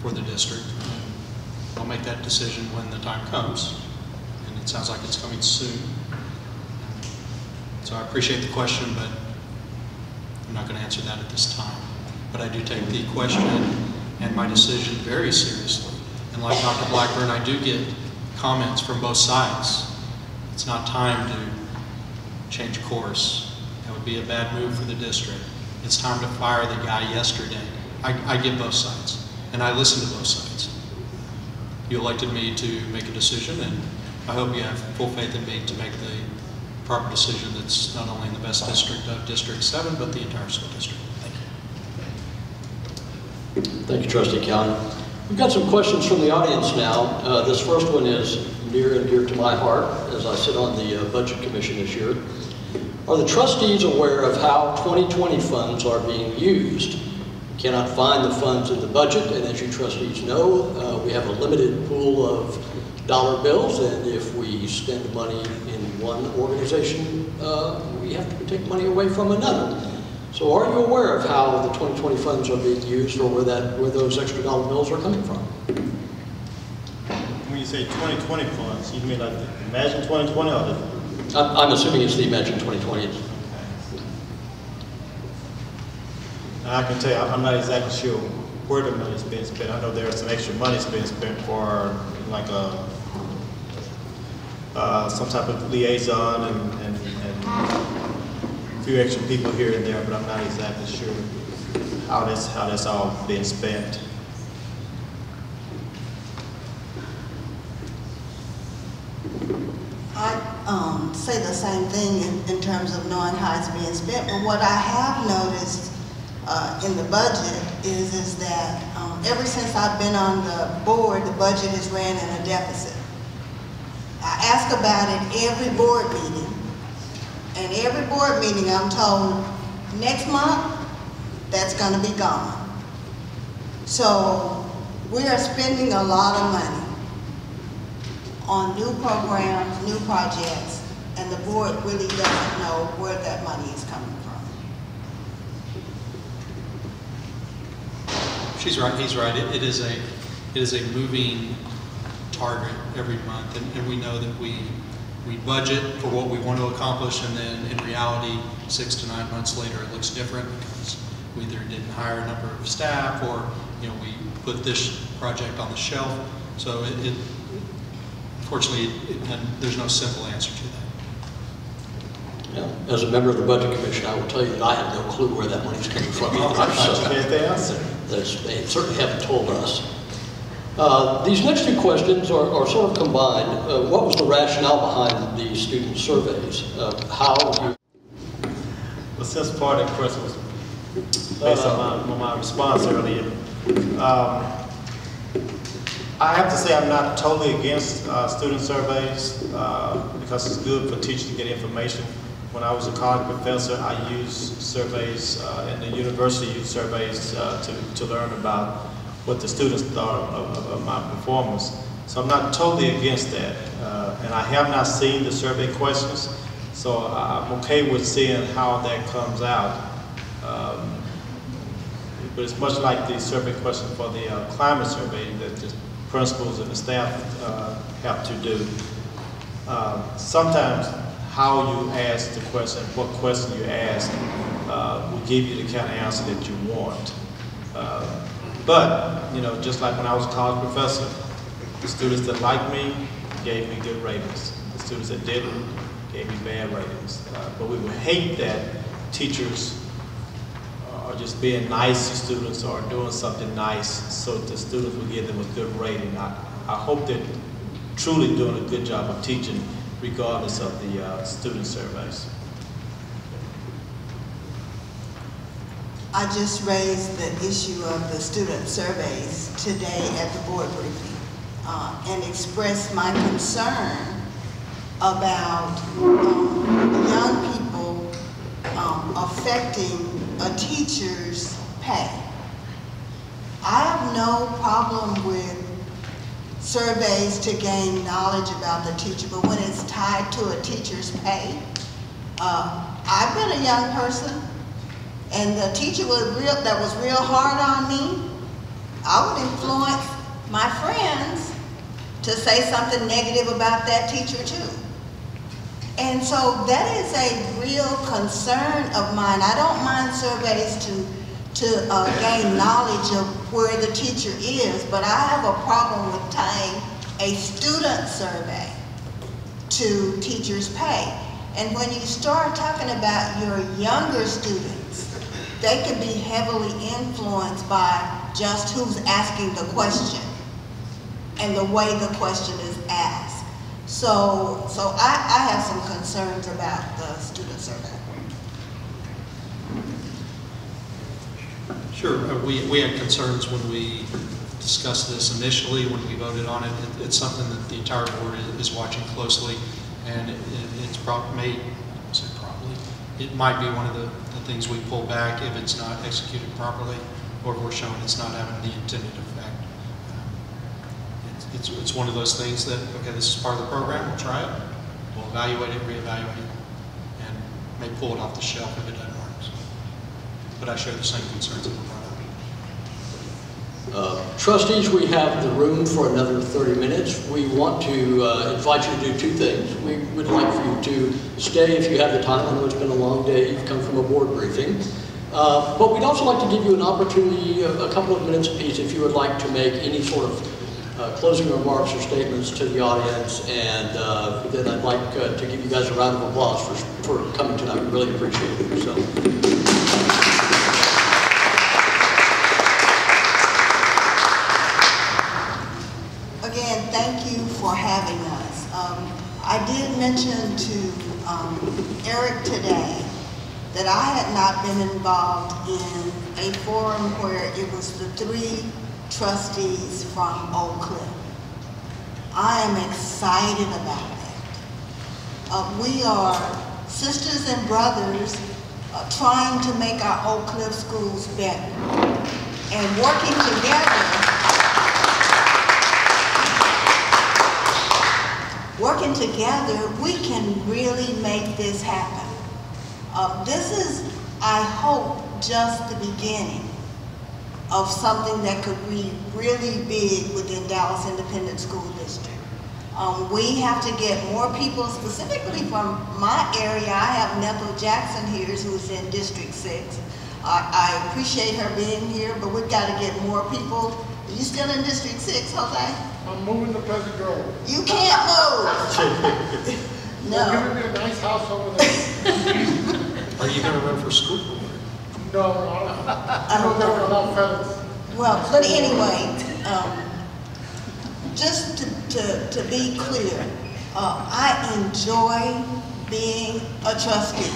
for the district. And I'll make that decision when the time comes, and it sounds like it's coming soon. So I appreciate the question, but I'm not going to answer that at this time. But I do take the question and my decision very seriously. And like Dr. Blackburn, I do get comments from both sides. It's not time to change course. That would be a bad move for the district. It's time to fire the guy yesterday. I get both sides, and I listen to both sides. You elected me to make a decision, and I hope you have full faith in me to make the proper decision that's not only in the best district of District 7, but the entire school district. Thank you. Thank you, Trustee Cowan. We've got some questions from the audience now. This first one is near and dear to my heart as I sit on the Budget Commission this year. Are the trustees aware of how 2020 funds are being used? We cannot find the funds in the budget, and as you trustees know, we have a limited pool of dollar bills, and if we spend money in one organization, we have to take money away from another. So are you aware of how the 2020 funds are being used, or where those extra dollar bills are coming from? When you say 2020 funds, you mean like the Imagine 2020 or the... I'm assuming it's the Imagine 2020. I can tell you, I'm not exactly sure where the money is being spent. I know there's some extra money being spent for like some type of liaison and a few extra people here and there, but I'm not exactly sure how that's all being spent. I say the same thing in terms of knowing how it's being spent, but what I have noticed in the budget is that ever since I've been on the board, the budget has ran in a deficit. I ask about it every board meeting, and every board meeting I'm told, next month, that's going to be gone. So we are spending a lot of money on new programs, new projects, and the board really doesn't know where that money is coming from. She's right, he's right. It is a moving target every month, and we know that we budget for what we want to accomplish, and then in reality, 6 to 9 months later, it looks different because we either didn't hire a number of staff, or we put this project on the shelf. So unfortunately, there's no simple answer to that. Yeah. As a member of the Budget Commission, I will tell you that I have no clue where that money's coming from either. So they certainly haven't told us. These next two questions are sort of combined. What was the rationale behind the student surveys? Well, since part of the question was based on my response earlier, I have to say I'm not totally against student surveys because it's good for teachers to get information. When I was a college professor, I used surveys, and the university used surveys to learn about what the students thought of my performance. So I'm not totally against that. And I have not seen the survey questions, so I'm okay with seeing how that comes out. But it's much like the survey question for the climate survey that the principals and the staff have to do. Sometimes how you ask the question, what question you ask, will give you the kind of answer that you want. But, just like when I was a college professor, the students that liked me gave me good ratings. The students that didn't gave me bad ratings. But we would hate that teachers are just being nice to students or doing something nice so the students will give them a good rating. I hope they're truly doing a good job of teaching regardless of the student surveys. I just raised the issue of the student surveys today at the board briefing and expressed my concern about young people affecting a teacher's pay. I have no problem with surveys to gain knowledge about the teacher, but when it's tied to a teacher's pay, I've been a young person, and the teacher that was real hard on me, I would influence my friends to say something negative about that teacher too. And so that is a real concern of mine. I don't mind surveys to gain knowledge of where the teacher is, but I have a problem with tying a student survey to teachers' pay. And when you start talking about your younger students, they can be heavily influenced by just who's asking the question and the way the question is asked. So I have some concerns about the student survey. Sure, we had concerns when we discussed this initially, when we voted on it. It's something that the entire board is watching closely, and it might be one of the things we pull back if it's not executed properly, or if we're showing it's not having the intended effect. It's one of those things that, okay, this is part of the program, we'll try it, we'll evaluate it, reevaluate it, and may pull it off the shelf if it doesn't work. But I share the same concerns that were brought up. Trustees, we have the room for another 30 minutes. We want to invite you to do two things. We would like for you to stay if you have the time. I know it's been a long day. You've come from a board briefing. But we'd also like to give you an opportunity, a couple of minutes apiece, if you would like to make any sort of closing remarks or statements to the audience. And then I'd like to give you guys a round of applause for coming tonight. We really appreciate it. So. Again, thank you for having us. I did mention to Eric today that I had not been involved in a forum where it was the 3 trustees from Oak Cliff. I am excited about that. We are sisters and brothers trying to make our Oak Cliff schools better and working together. Working together, we can really make this happen. This is, I hope, just the beginning of something that could be really big within Dallas Independent School District. We have to get more people, specifically from my area. I have Nethel Jackson here, who's in District 6. I appreciate her being here, but we've got to get more people. Are you still in District 6, Jose? I'm moving to Pleasant Grove. You can't move. No. You're giving me a nice house over there. Are you going to run for school board? No, I don't know about fellas. Well, but anyway, just to be clear, I enjoy being a trustee.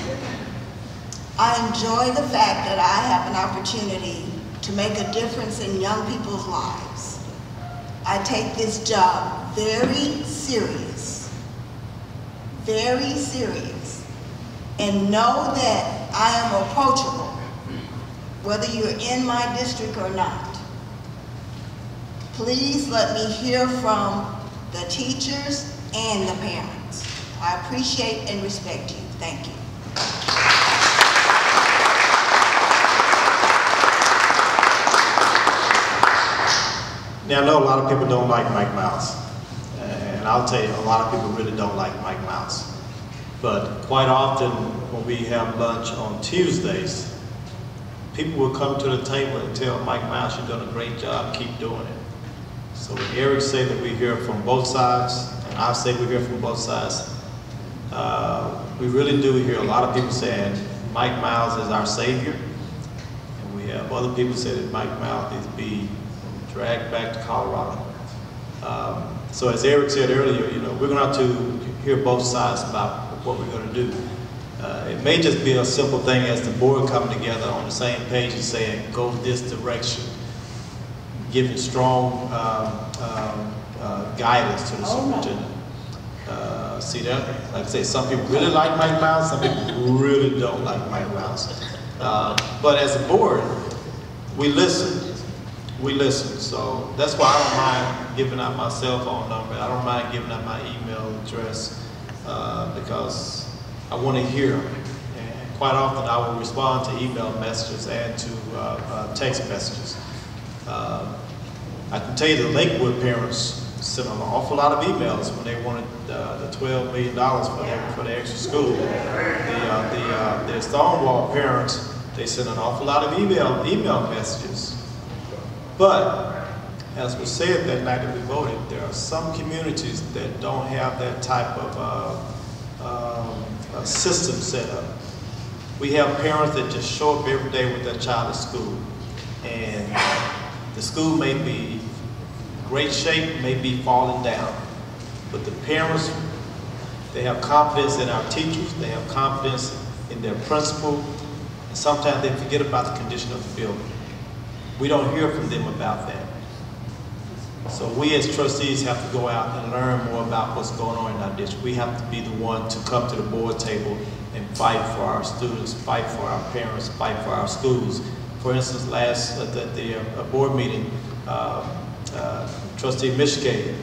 I enjoy the fact that I have an opportunity to make a difference in young people's lives. I take this job very serious, and know that I am approachable, whether you're in my district or not. Please let me hear from the teachers and the parents. I appreciate and respect you. Thank you. Now, I know a lot of people don't like Mike Mouse, and I'll tell you, a lot of people really don't like Mike Mouse. But quite often, when we have lunch on Tuesdays, people will come to the table and tell Mike Mouse, you've done a great job, keep doing it. So when Eric say that we hear from both sides, and I say we hear from both sides, we really do hear a lot of people saying Mike Miles is our savior, and we have other people say that Mike Miles needs to be dragged back to Colorado. So as Eric said earlier, we're going to have to hear both sides about what we're going to do. It may just be a simple thing as the board coming together on the same page and saying, go this direction, giving strong guidance to the superintendent. See that? Like I say, some people really like Mike Miles, some people really don't like Mike Miles. But as a board, we listen. So that's why I don't mind giving out my cell phone number. I don't mind giving out my email address because I want to hear them. quite often I will respond to email messages and to text messages. I can tell you the Lakewood parents sent an awful lot of emails when they wanted the $12 million for the extra school. The Stonewall parents, they sent an awful lot of email messages. But as was said that night that we voted, there are some communities that don't have that type of system set up. We have parents that just show up every day with their child at school, and the school may be in great shape, may be falling down, but the parents, they have confidence in our teachers, they have confidence in their principal, and sometimes they forget about the condition of the building. We don't hear from them about that. So we as trustees have to go out and learn more about what's going on in our district. We have to be the one to come to the board table and fight for our students, fight for our parents, fight for our schools. For instance, last at the board meeting, Trustee Mishke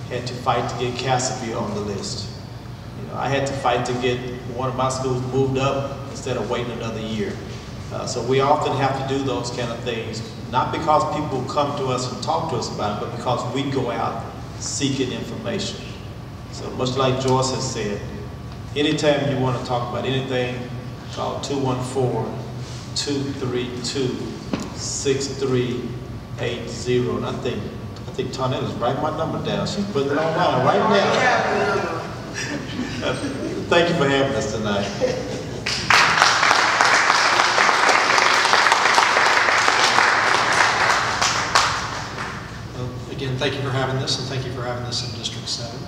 had to fight to get Cassaville on the list. You know, I had to fight to get one of my schools moved up instead of waiting another year. So we often have to do those kind of things, not because people come to us and talk to us about it, but because we go out seeking information. So much like Joyce has said, anytime you want to talk about anything, call 214-232-6380. And I think Tarnetta's writing my number down. She's putting it online right now. Thank you for having us tonight. Again, thank you for having this, and thank you for having this in District 7.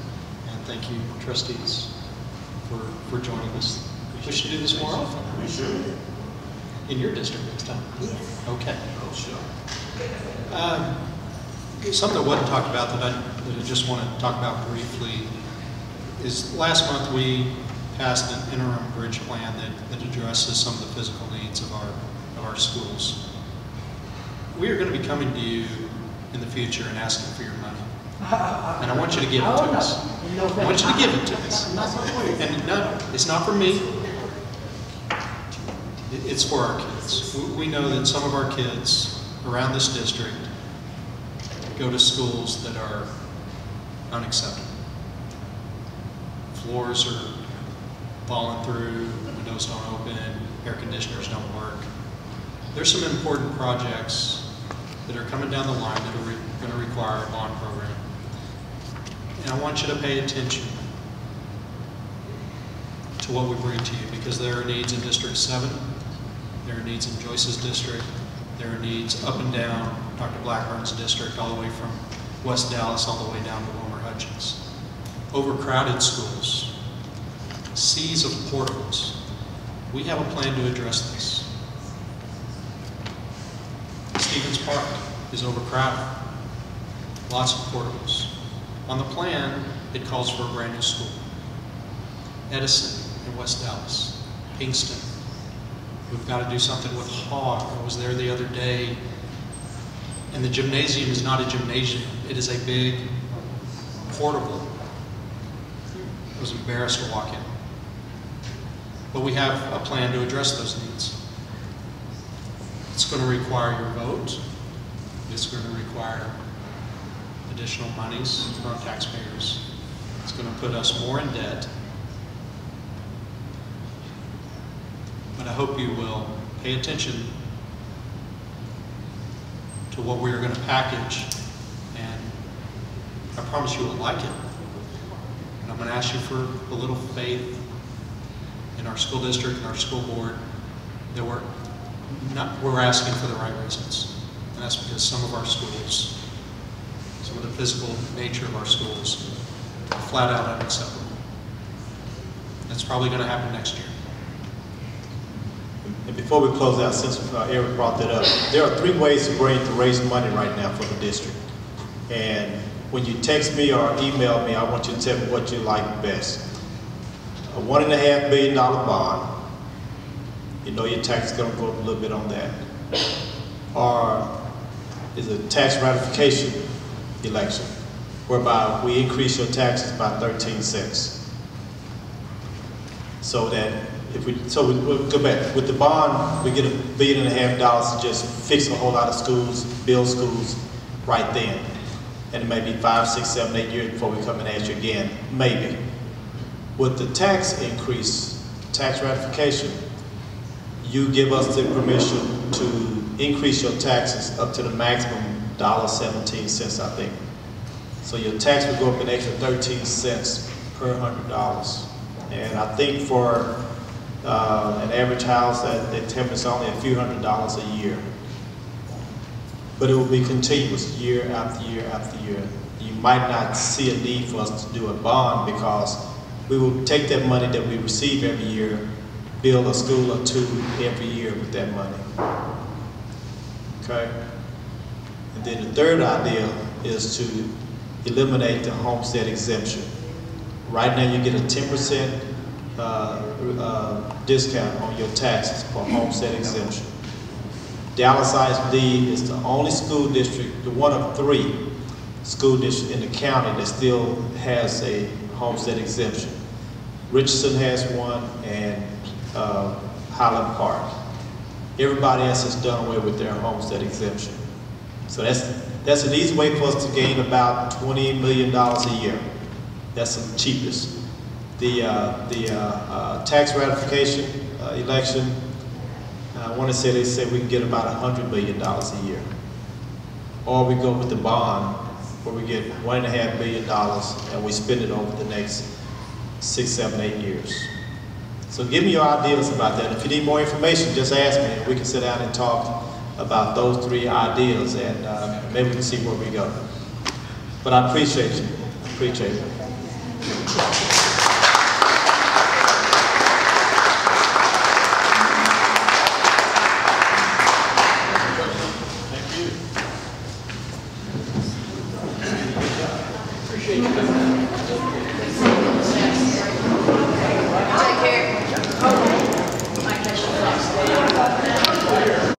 And thank you, trustees, for joining us. We should do this more often. We should. In your district next time? Yes. Okay. Oh, sure. Something that wasn't talked about that I just want to talk about briefly is last month we passed an interim bridge plan that addresses some of the physical needs of our schools. We are going to be coming to you in the future and asking for your money. And I want you to give it to us. I want you to give it to us. And no, it's not for me. It's for our kids. We know that some of our kids around this district go to schools that are unacceptable. Floors are falling through, windows don't open, air conditioners don't work. There's some important projects that are coming down the line that are going to require a bond program. And I want you to pay attention to what we bring to you, because there are needs in District 7, there are needs in Joyce's district, there are needs up and down Dr. Blackburn's district, all the way from West Dallas all the way down to Wilmer Hutchins. Overcrowded schools, seas of portables. We have a plan to address this. Stevens Park is overcrowded. Lots of portables. On the plan, it calls for a brand new school. Edison in West Dallas, Kingston. We've got to do something with Hogg. I was there the other day, and the gymnasium is not a gymnasium. It is a big portable. I was embarrassed to walk in. But we have a plan to address those needs. It's going to require your vote. It's going to require additional monies from taxpayers. It's going to put us more in debt. But I hope you will pay attention to what we are going to package, and I promise you will like it. And I'm going to ask you for a little faith in our school district and our school board that we're asking for the right reasons. And that's because some of our schools, some of the physical nature of our schools, are flat out unacceptable. That's probably going to happen next year. And before we close out, since Eric brought that up, there are 3 ways to raise money right now for the district. And when you text me or email me, I want you to tell me what you like best. A $1.5 billion bond. You know your tax is going to go up a little bit on that. Or is a tax ratification election, whereby we increase your taxes by 13 cents. So that we'll go back. With the bond, we get $1.5 billion to just fix a whole lot of schools, build schools right then. And it may be 5, 6, 7, 8 years before we come and ask you again, maybe. With the tax increase, tax ratification, you give us the permission to increase your taxes up to the maximum $1.17, I think. So your tax would go up an extra 13 cents per $100. And I think for an average house that it's only a few $100s a year. But it will be continuous year after year after year. You might not see a need for us to do a bond because we will take that money that we receive every year, build a school or two every year with that money. Okay? And then the third idea is to eliminate the homestead exemption. Right now you get a 10% discount on your taxes for homestead exemption. Dallas ISD is the only school district, the one of 3 school districts in the county that still has a homestead exemption. Richardson has one, and Highland Park. Everybody else has done away with their homestead exemption. So that's an easy way for us to gain about $20 million a year. That's the cheapest. The tax ratification election, I want to say they said we can get about $100 million a year. Or we go with the bond, where we get $1.5 billion and we spend it over the next 6, 7, 8 years. So give me your ideas about that. If you need more information, just ask me and we can sit down and talk about those 3 ideas, and maybe we can see where we go. But I appreciate you. Appreciate it. Appreciate you.